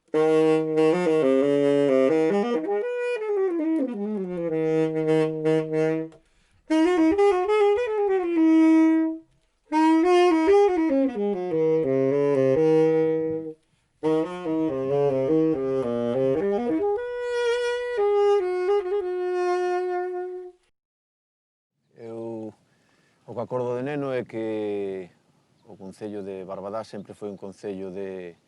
Eu o que acordo de neno é que o Concello de Barbadás sempre foi un concello de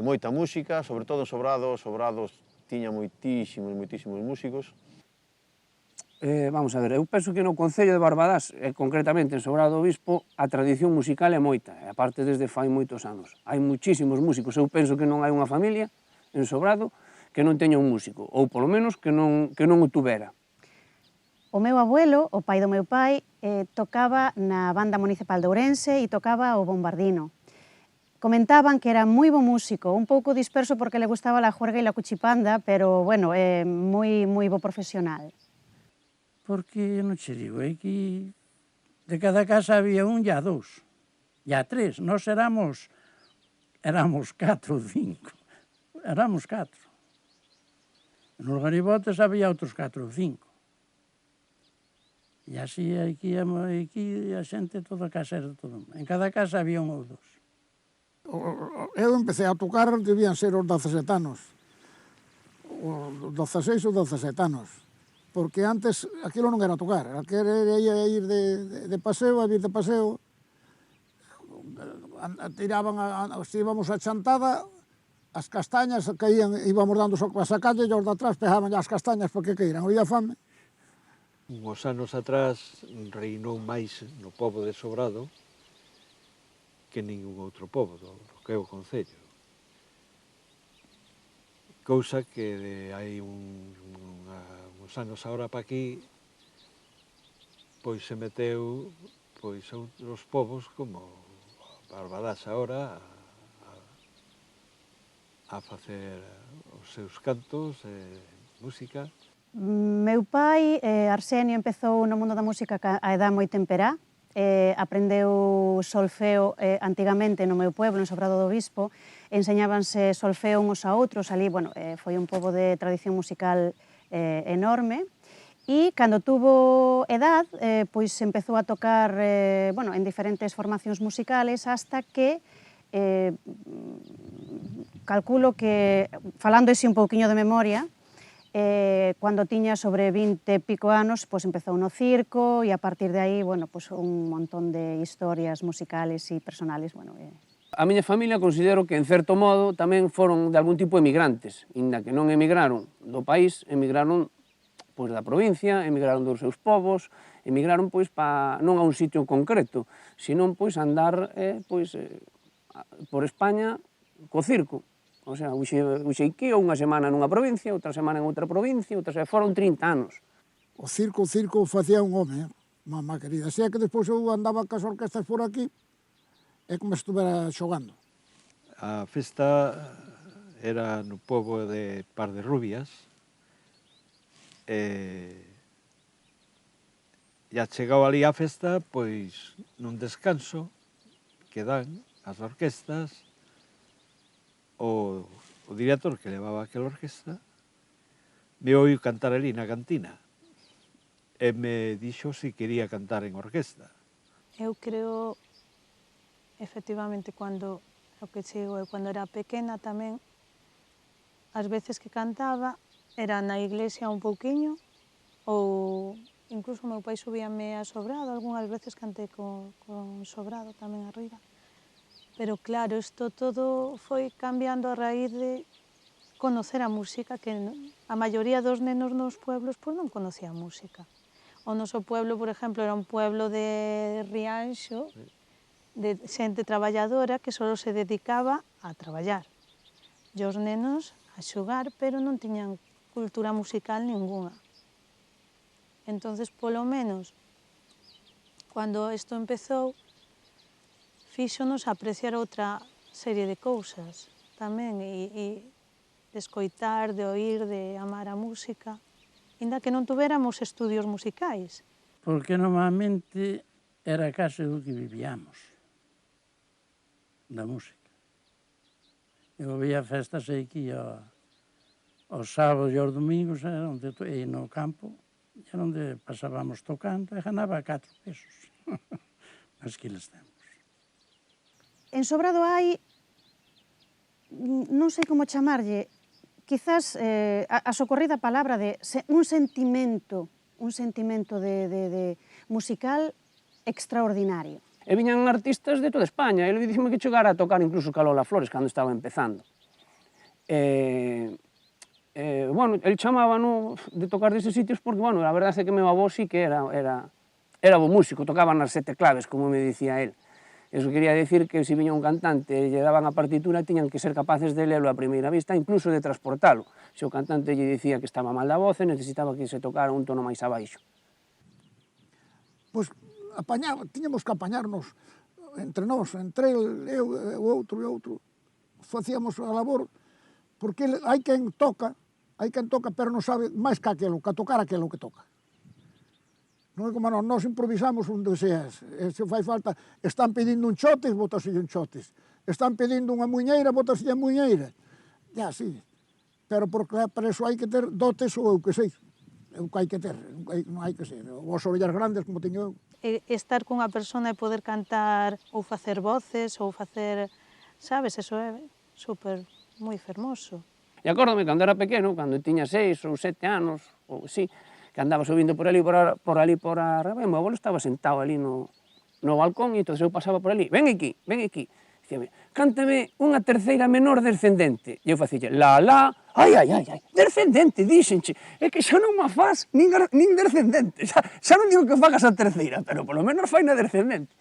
moita música, sobre todo en Sobrado. Sobrados tiña moitísimos músicos. Vamos a ver, eu penso que no Concello de Barbadás, e concretamente en Sobrado do Obispo, a tradición musical é moita, e aparte desde fai moitos anos. Hai muchísimos músicos, eu penso que non hai unha familia en Sobrado que non teña un músico, ou polo menos que non o tuvera. O meu abuelo, o pai do meu pai, tocaba na banda municipal de Ourense e tocaba o bombardino. Comentaban que era moi bo músico, un pouco disperso porque le gustaba la juerga e la cuchipanda, pero, bueno, moi bo profesional. Porque, non che digo, é que de cada casa había un e a dous, e a tres. Nós éramos 4 ou 5, éramos 4. Nos garibotes había outros 4 ou 5. E así aquí a xente, toda a casa era todo. En cada casa había un ou dous. Eu empecé a tocar, debían ser os 17 anos, os 16 ou 17 anos, porque antes aquilo non era tocar, aquilo era ir de paseo, a vir de paseo, tiraban, se íbamos a chantada, as castañas caían, íbamos dando a sacalle e os de atrás pejaban as castañas porque caíran, oía fame. Uns anos atrás reinou máis no pobo de Sobrado que ningún outro pobo do que é o Concello. Cousa que hai uns anos agora pa aquí pois se meteu pois outros povos como Barbadás agora a facer os seus cantos e música. Meu pai, Arsenio, empezou no mundo da música a edad moi temperá. Aprendeu solfeo antigamente no meu pueblo, en Sobrado do Obispo. Enseñábanse solfeo uns a outros. Ali, bueno, foi un pobo de tradición musical enorme. E cando tuvo edad, pois empezou a tocar, bueno, en diferentes formacións musicales hasta que calculo que, falando así un pouquiño de memoria, cando tiña sobre 20 e pico anos, pois empezou no circo e a partir de aí, bueno, pois un montón de historias musicales e personales, bueno. A miña familia considero que, en certo modo, tamén foron de algún tipo emigrantes, inda que non emigraron do país, emigraron pois da provincia, emigraron dos seus povos, emigraron pois non a un sitio concreto, senón pois andar por España co circo. O sea, o xeiqueo unha semana nunha provincia, outra semana en outra provincia, foron 30 anos. O circo facía un home, mamá querida. Se é que despois eu andaba cas orquestas por aquí, é como se estuvera xogando. A festa era no pobo de Par de Rubias, e a chegado ali a festa, pois, nun descanso que dan as orquestas, o director que levaba aquela orquesta me oiu cantar ali na cantina e me dixo se quería cantar en orquesta. Eu creo, efectivamente, cando era pequena tamén, as veces que cantaba era na iglesia un pouquiño, ou incluso meu pai subíame a Sobrado, algunhas veces cantei con Sobrado tamén arriba. Pero claro, isto todo foi cambiando a raíz de conocer a música, que a maioría dos nenos nos pueblos pois non conocía a música. O noso pueblo, por exemplo, era un pueblo de Rianxo, de xente traballadora que só se dedicaba a traballar. E os nenos a xogar, pero non tiñan cultura musical ninguna. Entonces, polo menos, cando isto empezou, fíxonos apreciar outra serie de cousas tamén, e de escoitar, de oír, de amar a música, inda que non tuveramos estudios musicais. Porque normalmente era case do que vivíamos, da música. Eu había festas aquí os sábados e os domingos, e no campo, era onde pasábamos tocando, e ganaba 4 pesos. Naqueles tempos. En Sobrado hai, non sei como chamarlle, quizás a socorrida palabra de un sentimento de musical extraordinario. E viñan artistas de toda España. Ele dixeme que chegara a tocar incluso ca Lola Flores cando estaba empezando. Bueno, el chamábano de tocar deses sitios porque, bueno, a verdade é que meu avó sí que era bo músico, tocaba nas 7 claves, como me dicía él. Eso quería decir que se viña un cantante e lle daban a partitura, tiñan que ser capaces de lelo a primeira vista, incluso de transportalo. Se o cantante lle dicía que estaba mal da voz, necesitaba que se tocara un tono máis abaixo. Pois tiñamos que apañarnos entre nós, entre eu e o outro, facíamos a labor, porque hai quen toca, pero non sabe máis que aquelo, que tocar aquelo que toca. Non é como nós improvisamos onde seas, se fai falta, están pedindo un chotes, botaslle un chotes, están pedindo unha muñeira, botaslle a muñeira, e así. Pero para eso hai que ter dotes ou eu que sei. É o que hai que ter, non hai que ser, os orellas grandes como teño eu. Estar cunha persona e poder cantar ou facer voces ou facer, sabes, eso é super moi fermoso. E acórdome, cando era pequeno, cando tiña 6 ou 7 anos, ou así, que andaba subindo por ali, por a raba, e o meu abuelo estaba sentado ali no balcón, e entón eu pasaba por ali, ven aquí, dicíame, cántame unha terceira menor descendente. E eu facille, la, ai, descendente, díxenche, é que xa non ma faz nin descendente, xa non digo que fagas a terceira, pero polo menos fai na descendente.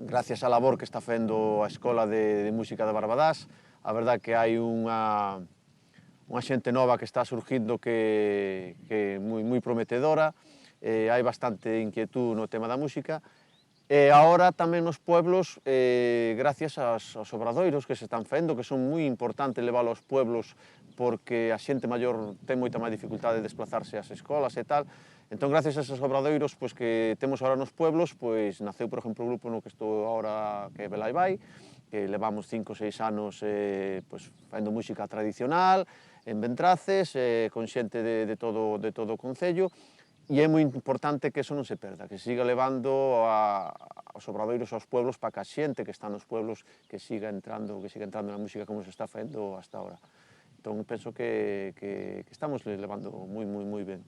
Gracias á labor que está fendo a Escola de Música de Barbadás, a verdad que hai unha xente nova que está surgindo que é moi prometedora, hai bastante inquietud no tema da música, e agora tamén nos pueblos, gracias aos obradoiros que se están fendo, que son moi importantes levar aos pueblos porque a xente maior ten moita máis dificultade de desplazarse ás escolas e tal. Entón, gracias a esos obradoiros que temos agora nos pueblos, naceu, por exemplo, o grupo no que estou agora, que é Belai Vai, que levamos 5 ou 6 anos facendo música tradicional, en Ventraces, con xente de todo o concello, e é moi importante que eso non se perda, que se siga levando aos obradoiros aos pueblos para que a xente que está nos pueblos que siga entrando na música como se está facendo hasta ahora. Entón, penso que estamos levando moi ben.